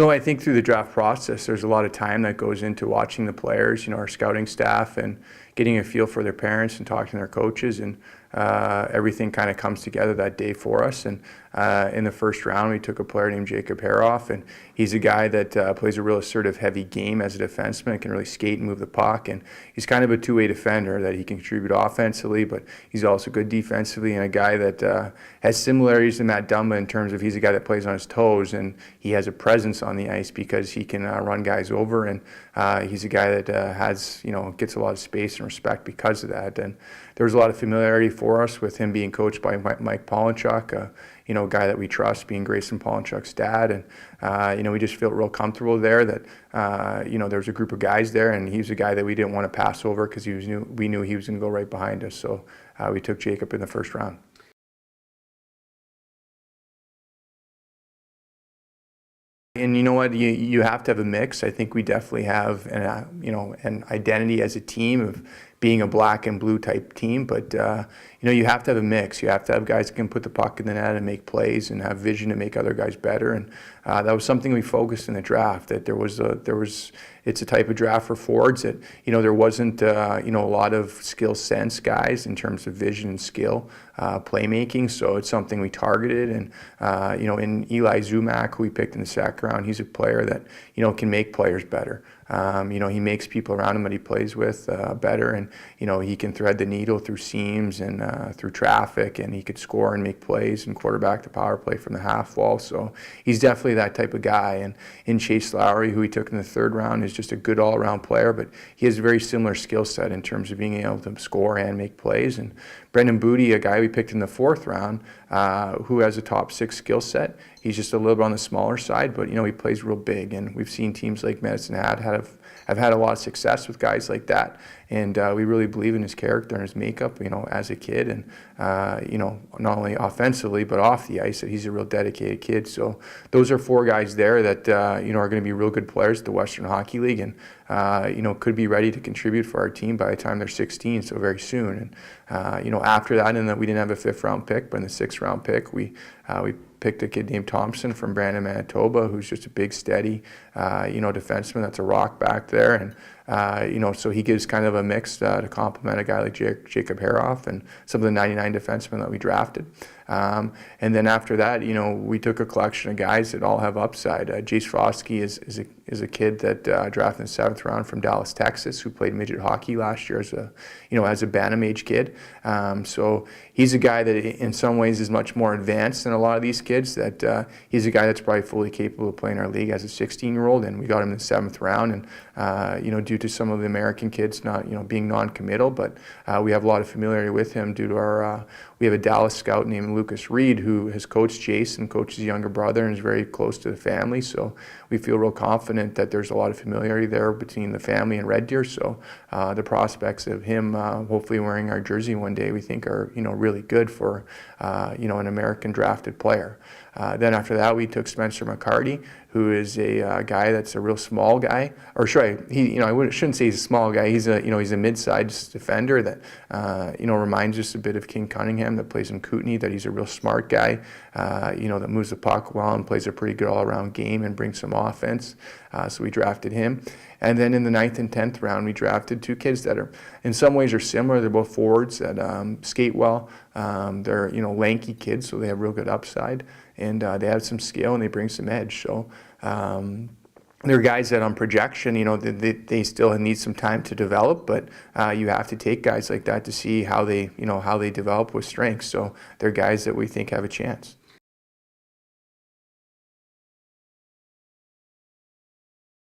No, I think through the draft process, there's a lot of time that goes into watching the players, our scouting staff, and getting a feel for their parents and talking to their coaches, and everything kind of comes together that day for us. And in the first round, we took a player named Jacob Haroff, and he's a guy that plays a real assertive, heavy game as a defenseman, can really skate and move the puck, and he's kind of a two-way defender that he can contribute offensively, but he's also good defensively, and a guy that has similarities to Matt Dumba in terms of he's a guy that plays on his toes, and he has a presence on the ice because he can run guys over, and he's a guy that gets a lot of space and respect because of that. And there was a lot of familiarity for us with him being coached by Mike Pollinchuk, a guy that we trust, being Grayson Pollinchuk's dad, and we just felt real comfortable there that there was a group of guys there, and he was a guy that we didn't want to pass over because we knew he was going to go right behind us. So we took Jacob in the first round. And you know what? You have to have a mix. I think we definitely have an identity as a team of being a black and blue type team, but you have to have a mix. You have to have guys that can put the puck in the net and make plays and have vision to make other guys better. And that was something we focused in the draft. That it's a type of draft for forwards that there wasn't a lot of skill sense guys in terms of vision and skill, playmaking. So it's something we targeted. And in Eli Zumak, who we picked in the second round, he's a player that can make players better. He makes people around him that he plays with better, and he can thread the needle through seams and through traffic, and he could score and make plays and quarterback the power play from the half wall. So he's definitely that type of guy. And in Chase Lowry, who we took in the third round, is just a good all-around player, but he has a very similar skill set in terms of being able to score and make plays. And Brendan Booty, a guy we picked in the fourth round, who has a top 6 skill set. He's just a little bit on the smaller side, but he plays real big, and we've seen teams like Medicine Hat have had a lot of success with guys like that, and we really believe in his character and his makeup, as a kid, and not only offensively but off the ice, that he's a real dedicated kid. So those are 4 guys there that are going to be real good players at the Western Hockey League, and could be ready to contribute for our team by the time they're 16, so very soon. And after that, and then we didn't have a 5th round pick, but in the 6th round pick, we picked a kid named Thompson from Brandon, Manitoba, who's just a big, steady, defenseman that's a rock back there. And, so he gives kind of a mix to complement a guy like Jacob Haroff and some of the 99 defensemen that we drafted. And then after that, we took a collection of guys that all have upside. Jace Frosky is a kid that drafted in the 7th round from Dallas, Texas, who played midget hockey last year as a Bantam age kid. So he's a guy that in some ways is much more advanced than a lot of these kids. That he's a guy that's probably fully capable of playing our league as a 16-year-old, and we got him in the 7th round. And due to some of the American kids not being non-committal, but we have a lot of familiarity with him due to we have a Dallas scout named Lucas Reed who has coached Jason, coached his younger brother, and is very close to the family. So we feel real confident that there's a lot of familiarity there between the family and Red Deer. So the prospects of him hopefully wearing our jersey one day, we think are really good for an American drafted player. Then after that, we took Spencer McCarty, who is a guy that's a real small guy, or shouldn't say he's a small guy. He's a mid-sized defender that reminds us a bit of King Cunningham that plays in Kootenay. That he's a real smart guy, that moves the puck well and plays a pretty good all-around game and brings some offense. So we drafted him. And then in the 9th and 10th round, we drafted 2 kids that are in some ways are similar. They're both forwards that skate well. They're lanky kids, so they have real good upside, and they have some skill and they bring some edge. So they're guys that on projection, they still need some time to develop, but you have to take guys like that to see how they develop with strengths. So they're guys that we think have a chance.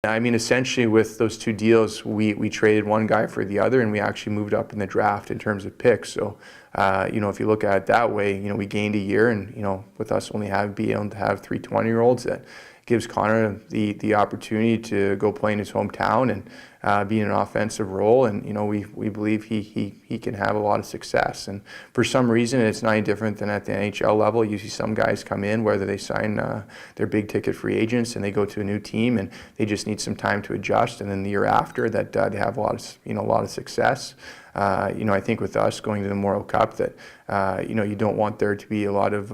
I mean, essentially with those 2 deals, we traded one guy for the other, and we actually moved up in the draft in terms of picks. So, if you look at it that way, we gained a year, and, with us only being able to have 3 20-year-olds, that gives Connor the opportunity to go play in his hometown and be in an offensive role. And, we believe he can have a lot of success. And for some reason, it's not any different than at the NHL level. You see some guys come in, whether they sign their big ticket free agents and they go to a new team and they just need some time to adjust. And then the year after that, they have a lot of success. I think with us going to the Memorial Cup that, you don't want there to be a lot of,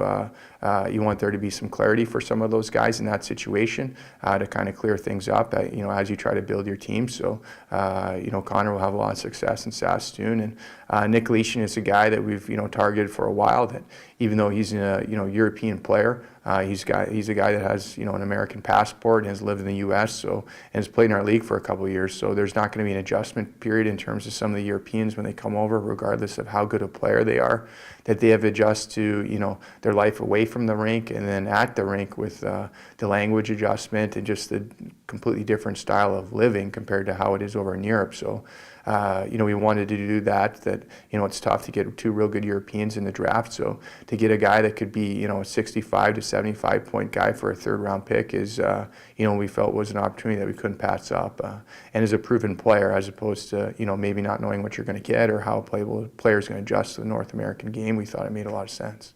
you want there to be some clarity for some of those guys in that situation to kind of clear things up, as you try to build your team. So, Connor will have a lot of success in Saskatoon. And Nick Leishan is a guy that we've, targeted for a while, that even though he's a, European player, he's a guy that has, an American passport and has lived in the U.S. and has played in our league for a couple of years. So there's not going to be an adjustment period in terms of some of the Europeans when they come over, regardless of how good a player they are, that they have to adjust to, their life away from the rink and then at the rink with the language adjustment and just the completely different style of living compared to how it is over in Europe. So, we wanted to do that, it's tough to get two real good Europeans in the draft. So to get a guy that could be, a 65 to 75 point guy for a third round pick is, we felt was an opportunity that we couldn't pass up. And as a proven player, as opposed to, maybe not knowing what you're going to get or how a player is going to adjust to the North American game, we thought it made a lot of sense.